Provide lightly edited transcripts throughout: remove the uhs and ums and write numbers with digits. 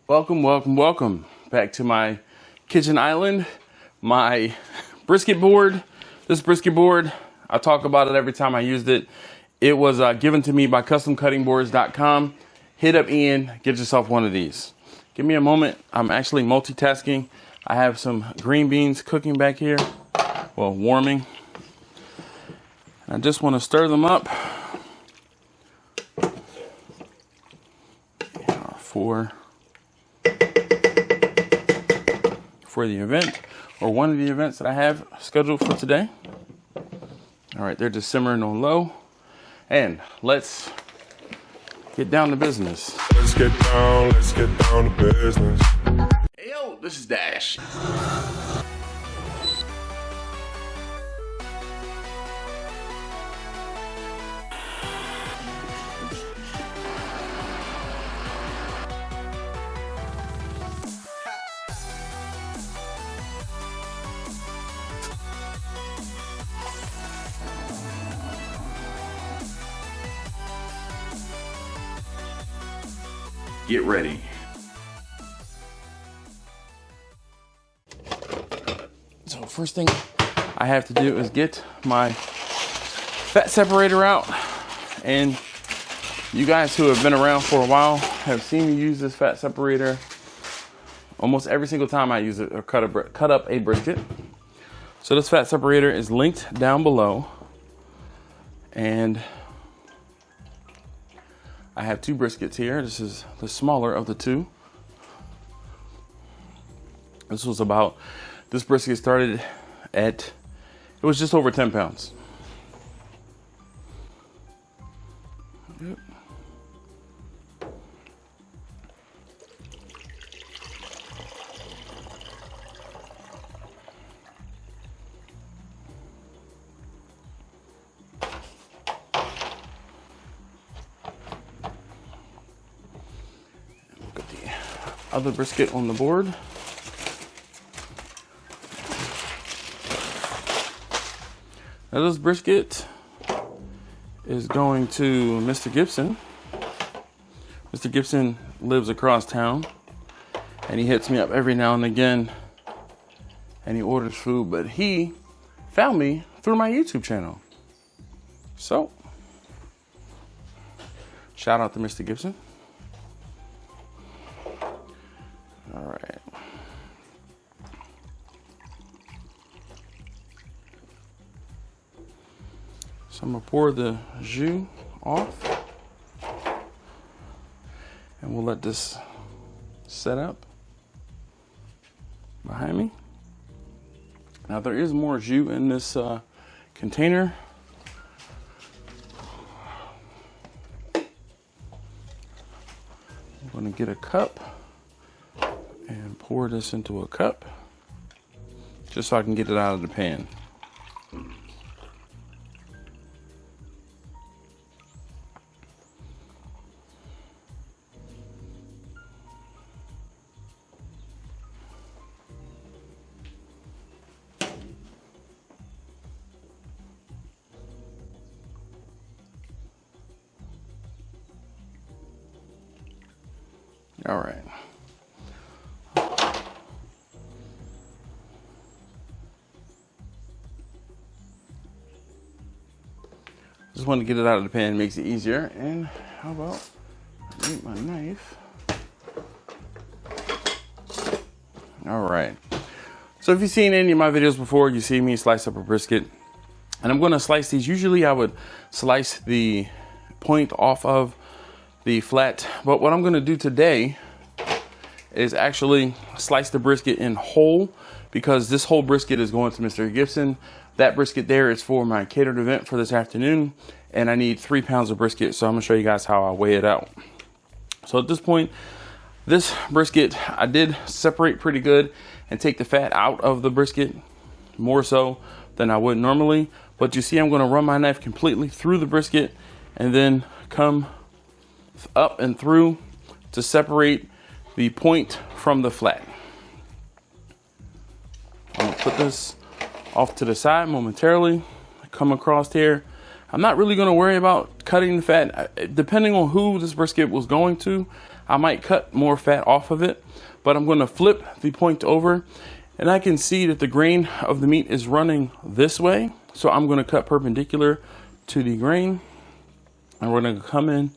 Welcome back to my kitchen island, my brisket board. This brisket board, I talk about it every time I used it. It was given to me by customcuttingboards.com. Hit up Ian, get yourself one of these. Give me a moment. I'm actually multitasking. I have some green beans cooking back here, well, warming. I just want to stir them up for the event, or one of the events that I have scheduled for today. All right, they're just simmering on low, and let's get down to business. Let's get down to business. Hey yo, this is Dash. Get ready. So first thing I have to do is get my fat separator out. And you guys who have been around for a while have seen me use this fat separator almost every single time I use it or cut up a brisket. So this fat separator is linked down below, and I have two briskets here. This is the smaller of the two. This brisket started at, it was just over 10 pounds. Yep. Other brisket on the board. Now this brisket is going to Mr. Gibson. Mr. Gibson lives across town, and he hits me up every now and again and he orders food, but he found me through my YouTube channel. So shout out to Mr. Gibson. All right. So I'm gonna pour the jus off, and we'll let this set up behind me. Now there is more jus in this container. I'm gonna get a cup and pour this into a cup just so I can get it out of the pan. All right. Just want to get it out of the pan, makes it easier. And how about I need my knife? All right. So if you've seen any of my videos before, you see me slice up a brisket, and I'm going to slice these. Usually I would slice the point off of the flat, but what I'm going to do today is actually slice the brisket in whole, because this whole brisket is going to Mr. Gibson. That brisket there is for my catered event for this afternoon, and I need 3 pounds of brisket, so I'm gonna show you guys how I weigh it out. So at this point, this brisket, I did separate pretty good and take the fat out of the brisket, more so than I would normally. But you see, I'm gonna run my knife completely through the brisket and then come up and through to separate the point from the flat. I'm gonna put this off to the side momentarily. Come across here. I'm not really gonna worry about cutting the fat. Depending on who this brisket was going to, I might cut more fat off of it, but I'm going to flip the point over, and I can see that the grain of the meat is running this way. So I'm going to cut perpendicular to the grain, and we're going to come in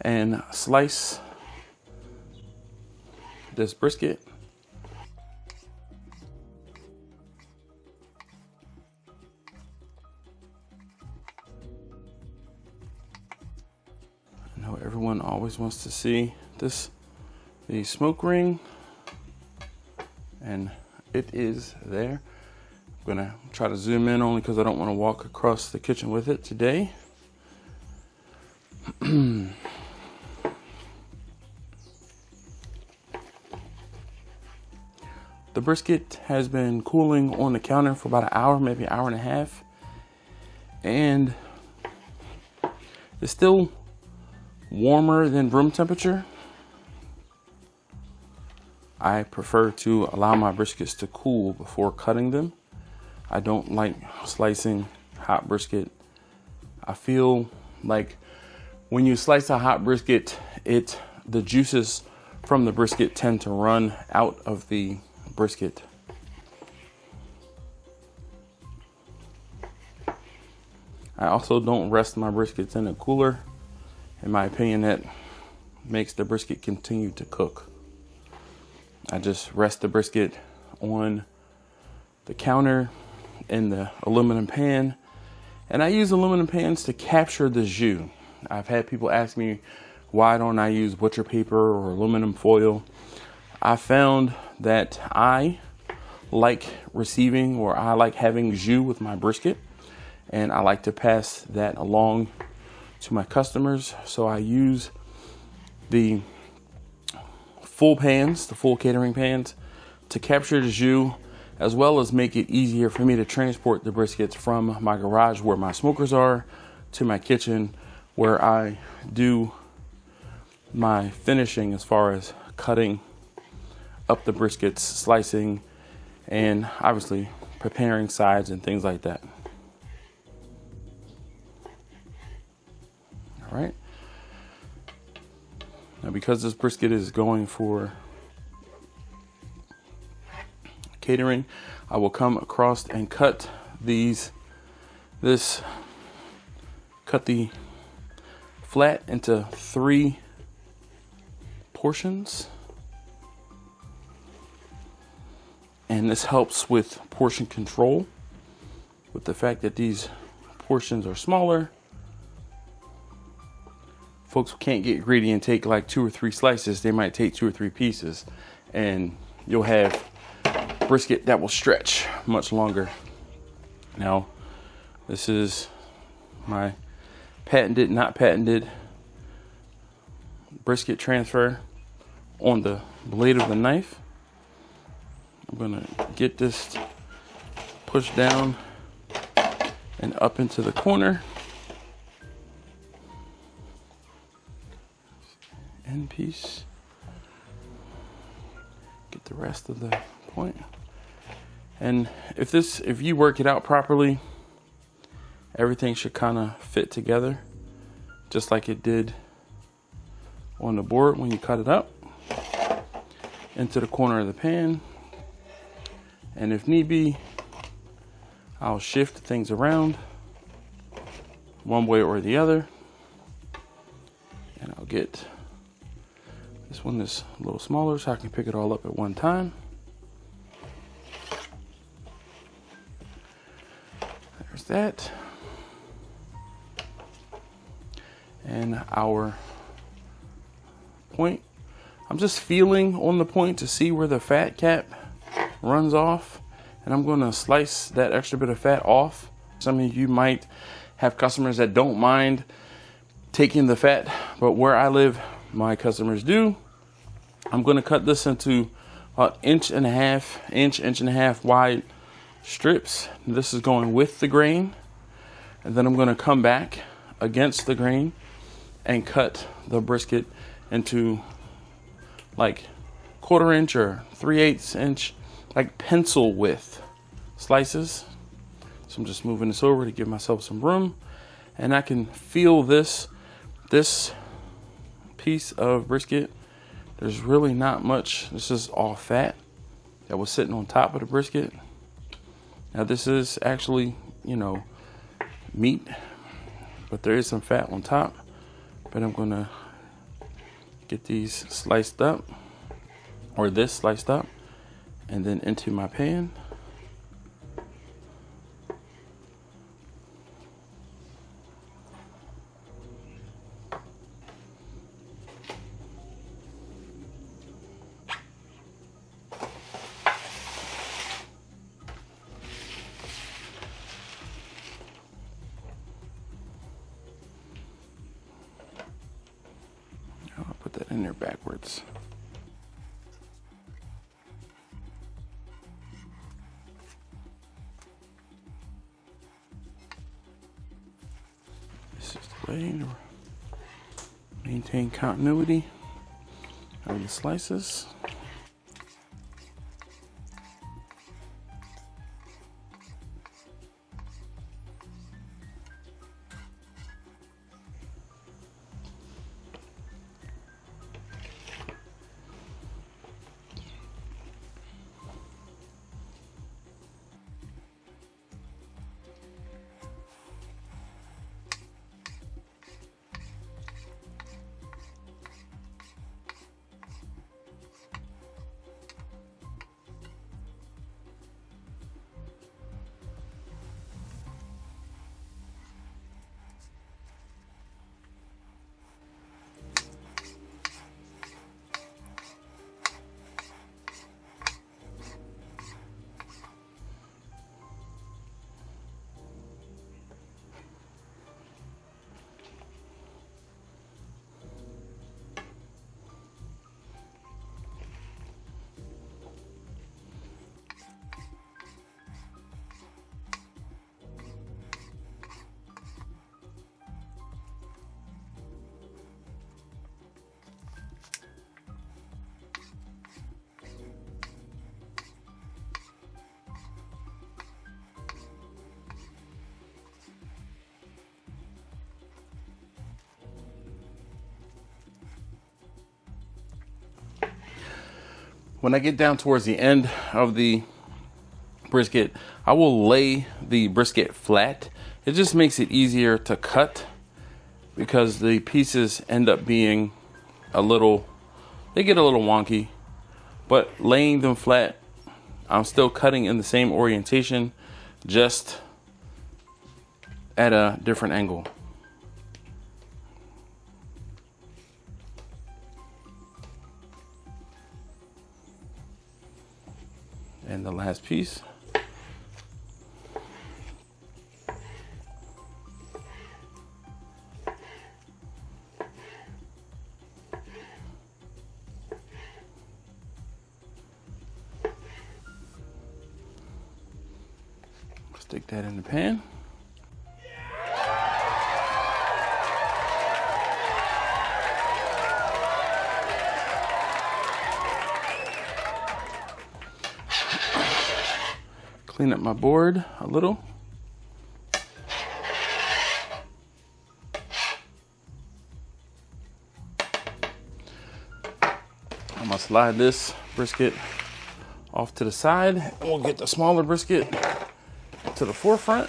and slice this brisket. I know everyone always wants to see this, the smoke ring, and it is there. I'm gonna try to zoom in only because I don't want to walk across the kitchen with it today. The brisket has been cooling on the counter for about an hour, maybe an hour and a half, and it's still warmer than room temperature. I prefer to allow my briskets to cool before cutting them. I don't like slicing hot brisket. I feel like when you slice a hot brisket, the juices from the brisket tend to run out of the brisket. I also don't rest my briskets in a cooler. In my opinion, that makes the brisket continue to cook. I just rest the brisket on the counter in the aluminum pan, and I use aluminum pans to capture the jus. I've had people ask me, why don't I use butcher paper or aluminum foil? I found that I like receiving, or I like having jus with my brisket, and I like to pass that along to my customers. So I use the full pans, the full catering pans, to capture the jus, as well as make it easier for me to transport the briskets from my garage where my smokers are to my kitchen where I do my finishing as far as cutting up the briskets, slicing, and obviously preparing sides and things like that. All right. Now, because this brisket is going for catering, I will come across and cut cut the flat into 3 portions. And this helps with portion control, with the fact that these portions are smaller. Folks can't get greedy and take like 2 or 3 slices. They might take 2 or 3 pieces, and you'll have brisket that will stretch much longer. Now, this is my patented, not patented brisket transfer on the blade of the knife. I'm gonna get this pushed down and up into the corner. End piece. Get the rest of the point. And if you work it out properly, everything should kind of fit together, just like it did on the board when you cut it up into the corner of the pan. And if need be, I'll shift things around one way or the other, and I'll get this one is a little smaller so I can pick it all up at one time. There's that. And our point. I'm just feeling on the point to see where the fat cap runs off, and I'm going to slice that extra bit of fat off. Some of you might have customers that don't mind taking the fat, but where I live, my customers do. I'm going to cut this into about inch and a half wide strips. This is going with the grain, and then I'm going to come back against the grain and cut the brisket into like 1/4 inch or 3/8 inch, like pencil width slices. So I'm just moving this over to give myself some room, and I can feel this piece of brisket there's really not much. This is all fat that was sitting on top of the brisket. Now this is actually, you know, meat, but there is some fat on top. But I'm gonna get these sliced up, or this sliced up, and then into my pan. I'll put that in there backwards. This is the way to maintain continuity of the slices. When I get down towards the end of the brisket, I will lay the brisket flat. It just makes it easier to cut because the pieces end up being they get a little wonky. But laying them flat, I'm still cutting in the same orientation, just at a different angle. And the last piece. Stick that in the pan. Clean up my board a little. I'm gonna slide this brisket off to the side, and we'll get the smaller brisket to the forefront.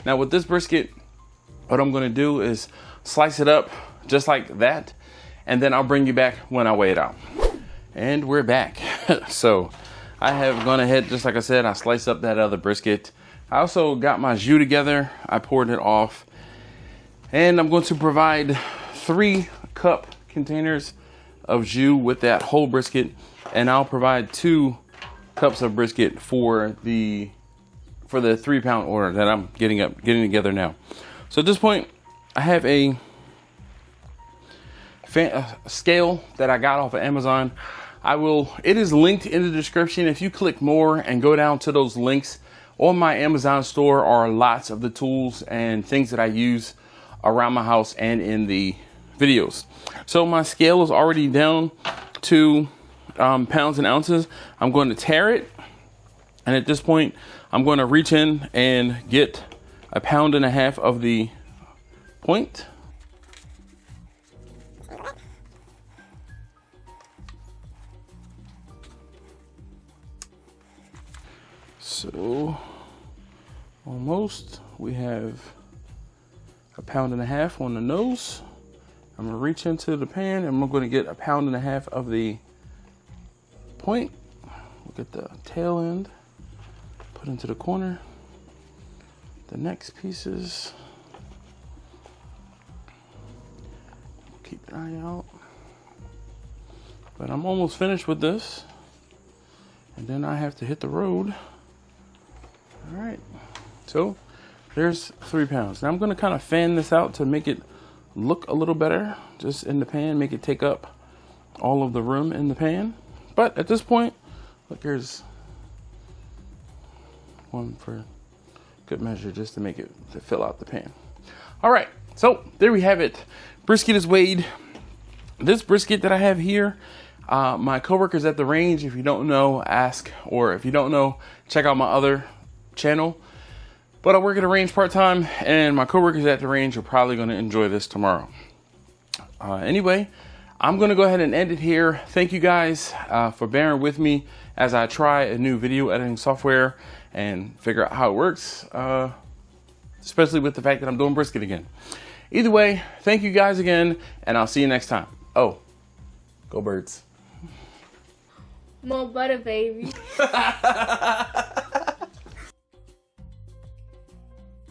Now with this brisket, what I'm gonna do is slice it up just like that, and then I'll bring you back when I weigh it out. And we're back. So I have gone ahead, just like I said, I sliced up that other brisket. I also got my jus together. I poured it off. And I'm going to provide 3 cup containers of jus with that whole brisket. And I'll provide 2 cups of brisket for the 3-pound order that I'm getting together now. So at this point, I have a scale that I got off of Amazon. It is linked in the description. If you click more and go down to those links, on my Amazon store are lots of the tools and things that I use around my house and in the videos. So my scale is already down to pounds and ounces. I'm going to tare it, and at this point I'm going to reach in and get 1.5 pounds of the point. So almost, we have 1.5 pounds on the nose. I'm gonna reach into the pan and I'm gonna get 1.5 pounds of the point. We'll get the tail end, put into the corner. The next pieces, keep an eye out. But I'm almost finished with this. And then I have to hit the road. All right, so there's 3 pounds. Now I'm gonna kind of fan this out to make it look a little better, just in the pan, make it take up all of the room in the pan. But at this point, look, there's one for good measure, just to make it to fill out the pan. All right, so there we have it. Brisket is weighed. This brisket that I have here, my coworkers at the range, if you don't know, ask, or if you don't know, check out my other channel. But I work at a range part-time, and my coworkers at the range are probably going to enjoy this tomorrow. Anyway, I'm going to go ahead and end it here. Thank you guys for bearing with me as I try a new video editing software and figure out how it works, especially with the fact that I'm doing brisket again. Either way, thank you guys again, and I'll see you next time. Oh, go birds. More butter, baby.